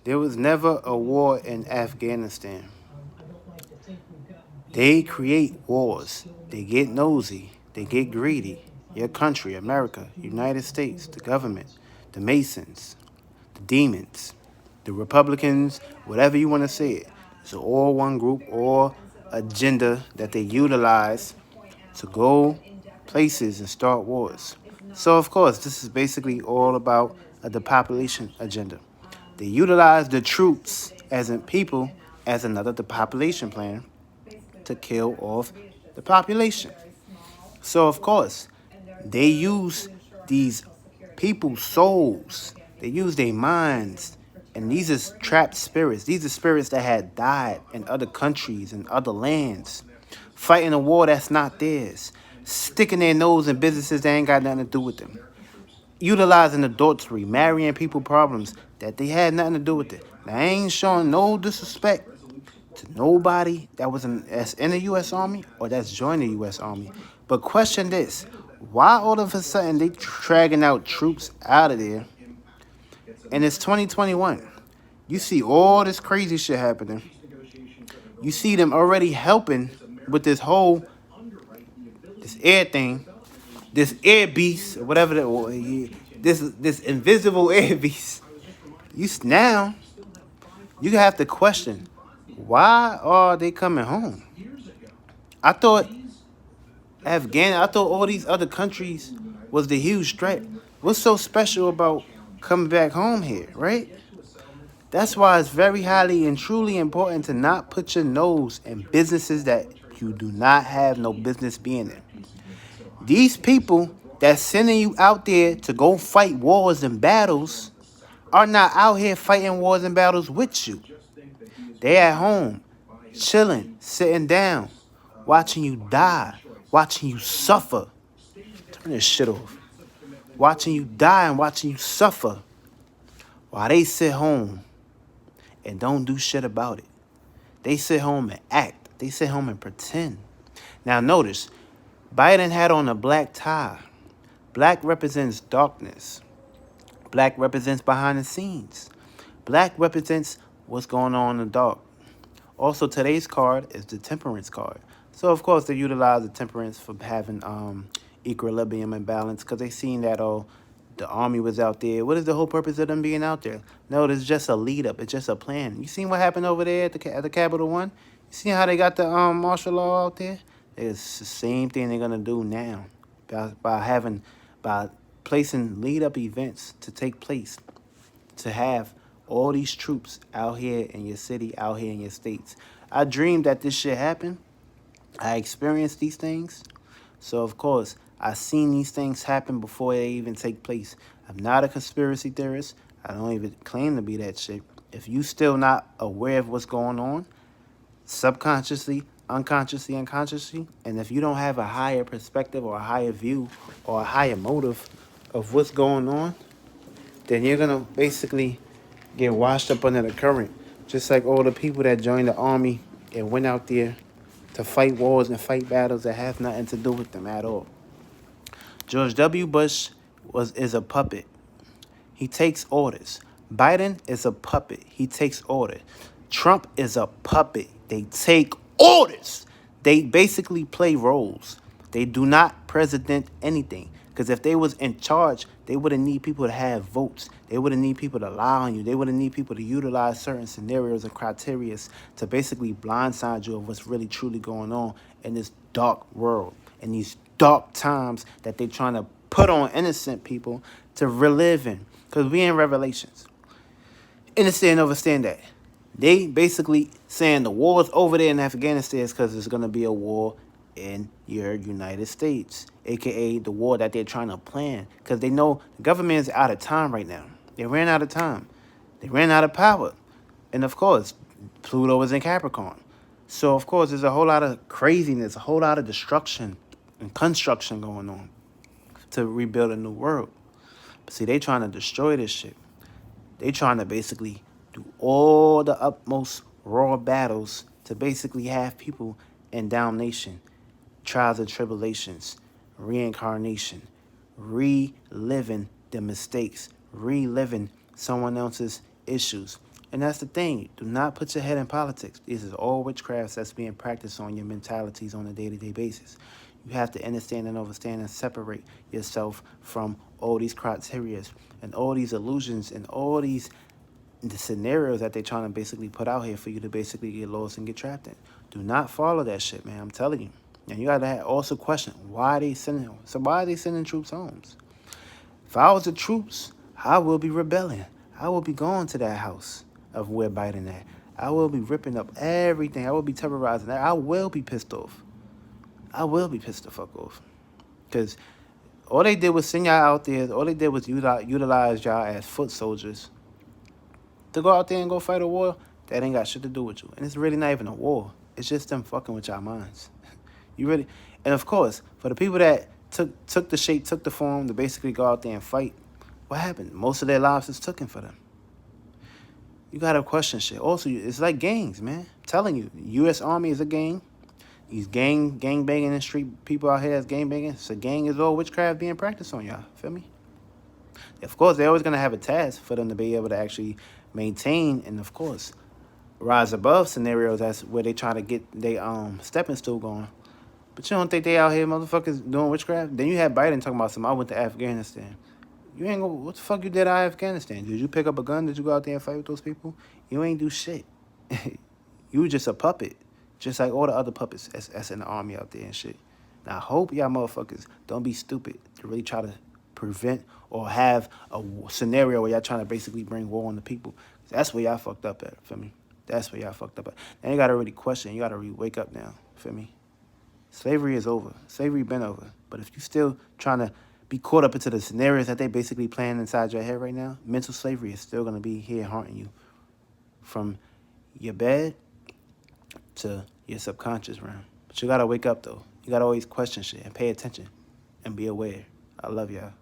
There was never a war in Afghanistan. They create wars. They get nosy. They get greedy. Your country, America, United States, the government, the Masons, the demons, the Republicans, whatever you want to say it. It's all one group or agenda that they utilize to go places and start wars. So, of course, this is basically all about a depopulation agenda. They utilize the troops as in people as another depopulation plan to kill off the population. So, of course, they use these people's souls, they use their minds, and these are trapped spirits. These are spirits that had died in other countries and other lands, fighting a war that's not theirs, sticking their nose in businesses that ain't got nothing to do with them, utilizing adultery, marrying people problems that they had nothing to do with it. Now, I ain't showing no disrespect to nobody that's in the U.S. Army or that's joined the U.S. Army. But question this: why all of a sudden they dragging out troops out of there? And it's 2021. You see all this crazy shit happening. You see them already helping with this air thing, this air beast or whatever this invisible air beast. Now you have to question, why are they coming home? I thought I thought all these other countries was the huge threat. What's so special about coming back home here, right? That's why it's very highly and truly important to not put your nose in businesses that you do not have no business being in. These people that's sending you out there to go fight wars and battles are not out here fighting wars and battles with you. They at home, chilling, sitting down, watching you die, watching you suffer. Turn this shit off. Watching you die and watching you suffer while they sit home and don't do shit about it. They sit home and act. They sit home and pretend. Now notice, Biden had on a black tie. Black represents darkness. Black represents behind the scenes. Black represents what's going on in the dark. Also, today's card is the temperance card. So, of course, they utilize the temperance for having equilibrium and balance because they seen that, the army was out there. What is the whole purpose of them being out there? No, it's just a lead up. It's just a plan. You seen what happened over there at the Capitol One? You seen how they got the martial law out there? It's the same thing they're gonna do now by placing lead up events to take place to have all these troops out here in your city, out here in your states. I dreamed that this shit happened. I experienced these things. So, of course, I've seen these things happen before they even take place. I'm not a conspiracy theorist. I don't even claim to be that shit. If you still not aware of what's going on, subconsciously, unconsciously, unconsciously, and if you don't have a higher perspective or a higher view or a higher motive of what's going on, then you're going to basically get washed up under the current. Just like all the people that joined the army and went out there to fight wars and fight battles that have nothing to do with them at all. George W. Bush is a puppet. He takes orders. Biden is a puppet. He takes orders. Trump is a puppet. They take orders. They basically play roles. They do not president anything. Because if they was in charge, they wouldn't need people to have votes. They wouldn't need people to lie on you. They wouldn't need people to utilize certain scenarios and criteria to basically blindside you of what's really truly going on in this dark world, in these dark times that they're trying to put on innocent people to relive in. Because we in Revelations. Understand, understand that. They basically saying the war's over there in Afghanistan is because there's going to be a war in your United States, a.k.a. the war that they're trying to plan. Because they know the government is out of time right now. They ran out of time. They ran out of power. And, of course, Pluto is in Capricorn. So, of course, there's a whole lot of craziness, a whole lot of destruction and construction going on to rebuild a new world. But, see, they trying to destroy this shit. They trying to basically do all the utmost raw battles to basically have people in damnation, trials and tribulations, reincarnation, reliving the mistakes, reliving someone else's issues, And that's the thing. Do not put your head in politics. This is all witchcraft that's being practiced on your mentalities on a day-to-day basis. You have to understand and understand and separate yourself from all these criterias and all these illusions and all these the scenarios that they're trying to basically put out here for you to basically get lost and get trapped in. Do not follow that shit, man. I'm telling you. And you gotta also question why they sending. So why are they sending troops homes? If I was the troops, I will be rebelling. I will be going to that house of where Biden at. I will be ripping up everything. I will be terrorizing that. I will be pissed off. I will be pissed the fuck off. Because all they did was send y'all out there. All they did was utilize y'all as foot soldiers to go out there and go fight a war that ain't got shit to do with you. And it's really not even a war. It's just them fucking with y'all minds. You really, and of course, for the people that took the shape, took the form to basically go out there and fight, what happened? Most of their lives is taken for them. You gotta question shit. Also, it's like gangs, man. I'm telling you, the U.S. Army is a gang. These gang banging and street people out here that's gang banging. So gang is all witchcraft being practiced on y'all. Feel me? Of course, they're always gonna have a task for them to be able to actually maintain and, of course, rise above scenarios. That's where they try to get their stepping stool going. But you don't think they out here motherfuckers doing witchcraft? Then you had Biden talking about I went to Afghanistan. You ain't go. What the fuck you did out of Afghanistan? Did you pick up a gun? Did you go out there and fight with those people? You ain't do shit. You were just a puppet. Just like all the other puppets that's in the army out there and shit. Now, I hope y'all motherfuckers don't be stupid to really try to prevent or have a scenario where y'all trying to basically bring war on the people. That's where y'all fucked up at, feel me? That's where y'all fucked up at. Now you gotta really question. You gotta really wake up now, feel me? Slavery is over. Slavery been over. But if you still trying to be caught up into the scenarios that they basically playing inside your head right now, mental slavery is still gonna be here haunting you from your bed to your subconscious realm. But you gotta wake up though. You gotta always question shit and pay attention and be aware. I love y'all.